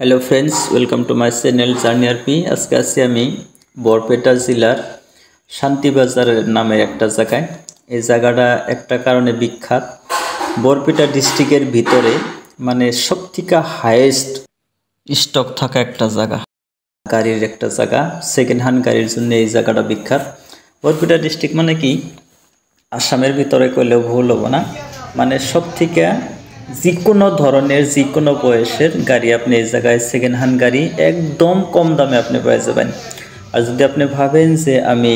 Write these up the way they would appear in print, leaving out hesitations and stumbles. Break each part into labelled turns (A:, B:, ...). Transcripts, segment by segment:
A: Hello friends, welcome to my channel journey RP. আজকে আছি আমি বরপেটা জেলার শান্তিবাজারের নামের একটা জায়গায়। এই জায়গাটা একটা কারণে বিখ্যাত। বরপেটা ডিস্ট্রিক্টের ভিতরে মানে সবথেকে হাইয়েস্ট স্টক থাকা একটা জায়গা, গাড়ির একটা জায়গা। সেকেন্ড হ্যান্ড গাড়ির জন্য এই জায়গাটা বিখ্যাত। বরপেটা ডিস্ট্রিক্ট মানে কি আসামের ভিতরে কইলেও ভুল হবো না, মানে সবথেকে যে কোনো ধরনের যে কোনো বয়সের গাড়ি আপনি এই জায়গায় সেকেন্ড হ্যান্ড গাড়ি একদম কম দামে আপনি পেয়ে যাবেন। আর যদি আপনি ভাবেন যে আমি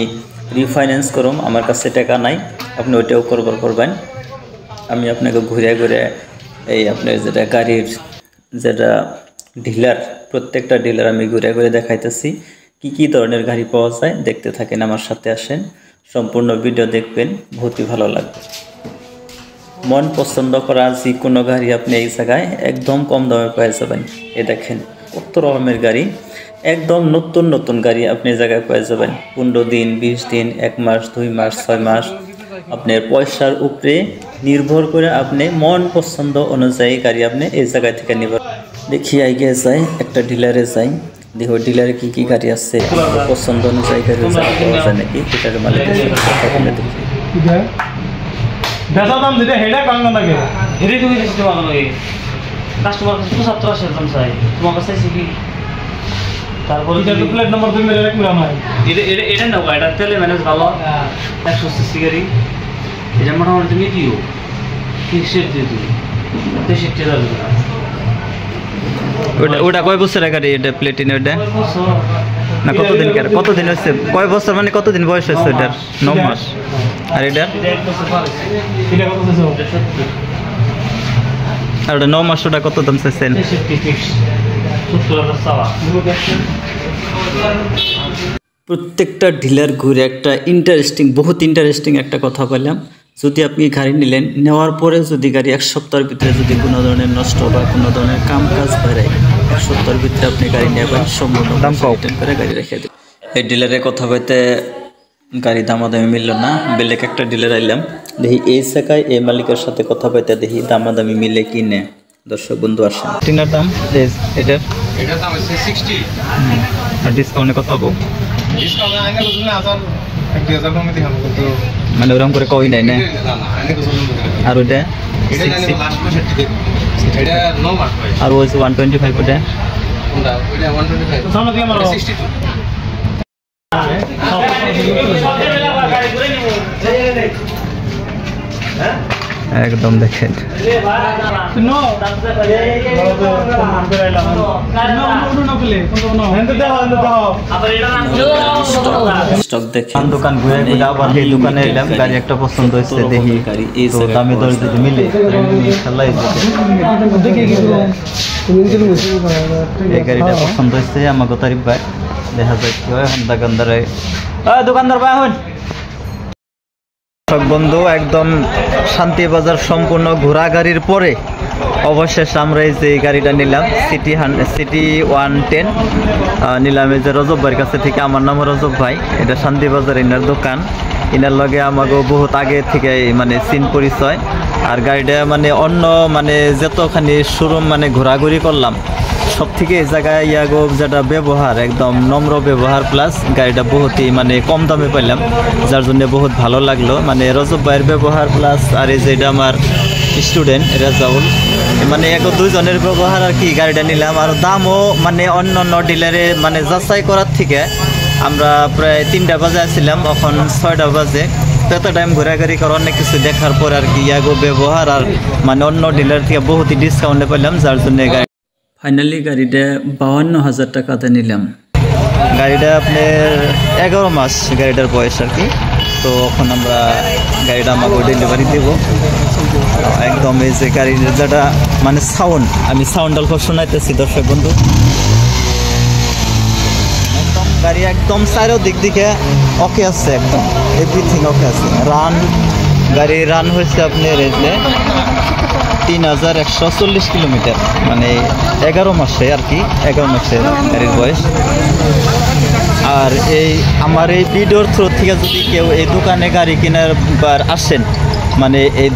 A: রিফাইন্যান্স করুম, আমার কাছে টাকা নাই, আপনি ওইটাও করবেন। আমি আপনাকে ঘুরে ঘুরে এই আপনার যেটা গাড়ির যেটা ডিলার, প্রত্যেকটা ডিলার আমি ঘুরে ঘুরে দেখাইতেছি কি ধরনের গাড়ি পাওয়া যায়। দেখতে থাকেন, আমার সাথে আসেন, সম্পূর্ণ ভিডিও দেখবেন, বহুতই ভালো লাগবে। মন পছন্দ করা যে কোনো গাড়ি আপনি এই জায়গায় একদম কম দামে পেয়ে যাবেন। এ দেখেন কত রকমের গাড়ি, একদম নতুন গাড়ি আপনি এই জায়গায় পেয়ে যাবেন। 15 দিন, 20 দিন, 1 মাস, 2 মাস, 6 মাস, আপনার পয়সার উপরে নির্ভর করে আপনি মন পছন্দ অনুযায়ী গাড়ি আপনি এই জায়গা থেকে নেবেন। দেখি আগে যাই, একটা ডিলারে যাই, দেখো ডিলারে কি গাড়ি আছে, পছন্দ অনুযায়ী গাড়ি পাওয়া যায় নাকি, এটার মালিকের সাথে কথা বলে দেখি।
B: বেচা দাম যেটা হেডা কাঙ্গা লাগে
C: হেডে তুমি দিছি তোমার লগে কাস্টমার 75 আসে দাম চাই তোমার কাছে চাইছি কি তারপর
B: এটা তো প্লেট নাম্বার তুমি মেরে রাখলা না
C: এটা নাও এটা তেলে ম্যানেজ ভালো 100 সিসি গাড়ি এটা মোটামুটি তুমি দিও কি সেট দিয়ে দিও তো সেট যাবে
A: ওটা কয় বছরের গাড়ি? এটা প্লেটিনা ওটা না কতদিন হচ্ছে? কয় বছর মানে কতদিন বয়স হচ্ছে ওটার? 9 মাস। আর এটা আর ওটা 9 মাস, ওটা কত দাম চাইছেন? প্রত্যেকটা ডিলার ঘুরে একটা বহুত ইন্টারেস্টিং একটা কথা বললাম। যদি আপনি গাড়ি নিলেন, নেওয়ার পরে যদি গাড়ি 1 সপ্তাহের ভিতরে যদি কোনো ধরনের নষ্ট বা কোনো ধরনের কাজ বেড়ায়, 1 সপ্তাহের ভিতরে আপনি গাড়ি নেবেন, সম্পূর্ণ দাম রিটার্ন করে গাড়ি রেখে দেবেন। এই ডিলারের কথা বলতে গাড়ি দামাদামি মিলল না, বেলেগ একটা ডিলার আইলাম, দেখি এই জায়গায় এই মালিকের সাথে কথা বলতে দেখি দামাদামি মিলে কি নে। দর্শক বন্ধু আসেন, টিনার দাম এটার
B: দাম হচ্ছে 60
A: আর ডিসকাউন্টে কত পাবো?
B: ডিসকাউন্ট আইনা বুঝলে আসার 1000 কমে দিলাম কিন্তু
A: মানে ওরকম করে কই নাই না। আর ওটা
B: এটা জানি লাস্ট মাসের টিকিট এটা 9 মাস হয়।
A: আর ওই 125 ওটা
B: ওটা 125 সামনে দিয়ে মারো 62
A: একদম দেখেন স্টক দেখেন। দোকান ঘুরে ঘুরে আবার এই দোকানে এলাম, গাড়ি একটা পছন্দ হয়েছে, দেখি তো দামে দর যদি মিলে ইনশাআল্লাহ এই গাড়িটা পছন্দ হয়েছে আমাকে তারিফ ভাই। দেখা যায় কি হয় এখন দোকানদার ভাই। এখন বন্ধু একদম শান্তিবাজার সম্পূর্ণ ঘোরা গাড়ির পরে অবশেষে আমরা এই যে গাড়িটা নিলাম, সিটি 110 নিলাম এই যে রজব ভাইয়ের কাছে থেকে। আমার নাম রজব ভাই, এটা শান্তিবাজার ইনার দোকান। ইনার লগে আমাকে বহুত আগে থেকে মানে চিন পরিচয়। আর গাড়িটা মানে অন্য মানে যতখানি শোরুম মানে ঘোরাঘুরি করলাম, সব থেকে এই জায়গায় ইয়াগো যেটা ব্যবহার একদম নম্র ব্যবহার, প্লাস গাড়িটা বহুতই মানে কম দামে পেলাম, যার জন্য বহুত ভালো লাগলো। মানে রজব ভাইয়ের ব্যবহার প্লাস আর এই যে এটা আমার স্টুডেন্ট রেজাউল, মানে এক দুইজনের ব্যবহার আর কি গাড়িটা নিলাম। আর দামও মানে অন্য ডিলারে মানে যাচাই করার থেকে আমরা প্রায় 3টা বাজে আসছিলাম, এখন 6টা বাজে। এত টাইম ঘোরাঘুরি করে অনেক কিছু দেখার পর আর কি ইয়াগো ব্যবহার আর মানে অন্য ডিলার থেকে বহুতই ডিসকাউন্টে পেলাম, যার জন্য ফাইনালি গাড়িটা 52,000 টাকাতে নিলাম। গাড়িটা আপনার 11 মাস গাড়িটার বয়স আর কি। তো এখন আমরা গাড়িটা আমাকে ডেলিভারি দেবো একদম। এই যে গাড়ির যেটা মানে সাউন্ড, আমি সাউন্ড অল্প শোনাইতেছি দর্শক বন্ধু। একদম গাড়ি একদম চারো দিক দিকে ওকে আছে, একদম এভরিথিং ওকে আছে। গাড়ি রান হয়েছে আপনার এই যে 3140 কিলোমিটার, মানে 11 মাসে আর কি, 11 মাসের গাড়ির বয়স। আর এই আমার এই ভিডিওর থ্রু থেকে যদি কেউ এই দোকানে গাড়ি কেনার বার আসেন, মানে এই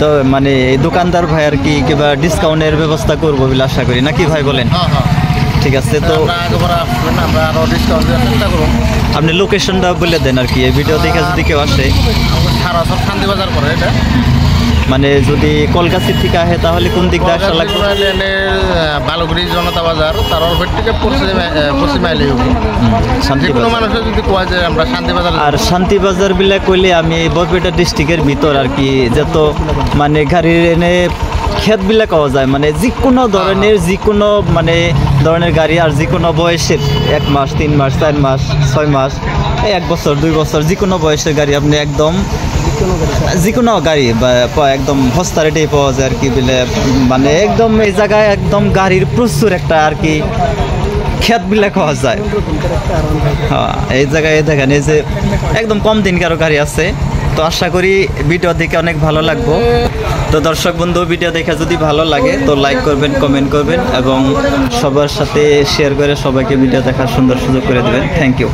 A: দোকানদার ভাই আর কি কিবা ডিসকাউন্টের ব্যবস্থা করবো বলে আশা করি, নাকি ভাই বলেন? ঠিক আছে। তো
B: আমরা আগেবার আসবেন, আমরা আরও ডিসকাউন্ট দেওয়ার চেষ্টা করুন।
A: আপনি লোকেশনটা বলে দেন আর কি, এই ভিডিও দেখে যদি কেউ আসে।
B: সারাসর শান্তিবাজার করে এটা,
A: মানে যদি কলকাতা থেকে আসে তাহলে কোন দিক দিয়ে আসা লাগবে?
B: বালুগুড়ি জনতা বাজার, তার অল্প থেকে পশ্চিম আইলে যে কোনো মানুষের যদি কোয়া যায় আমরা শান্তিবাজার।
A: আর শান্তিবাজার বিলা কইলে আমি বরপেটা ডিস্ট্রিক্টের ভিতর আর কি, যত মানে গাড়ির এনে ক্ষেতবিলাক পাওয়া যায়, মানে যে কোনো ধরনের মানে ধরনের গাড়ি, আর যে কোনো বয়সের 1 মাস 3 মাস 4 মাস 6 মাস 1 বছর 2 বছর যে কোনো বয়সের গাড়ি আপনি একদম যে কোনো গাড়ি বা একদম সস্তা রেটেই পাওয়া যায় আর কি বলে। মানে একদম এই জায়গায় একদম গাড়ির প্রচুর একটা আর কি ক্ষেতবিলাক পাওয়া যায়। হ্যাঁ, এই জায়গায় দেখেন এই যে একদম কম দিনকারও গাড়ি আছে। তো আশা করি ভিডিও দেখে অনেক ভালো লাগবে। তো দর্শক বন্ধু, ভিডিও দেখে যদি ভালো লাগে তো লাইক করবেন, কমেন্ট করবেন এবং সবার সাথে শেয়ার করে সবাইকে ভিডিও দেখার সুন্দর সুযোগ করে দেবেন। Thank you.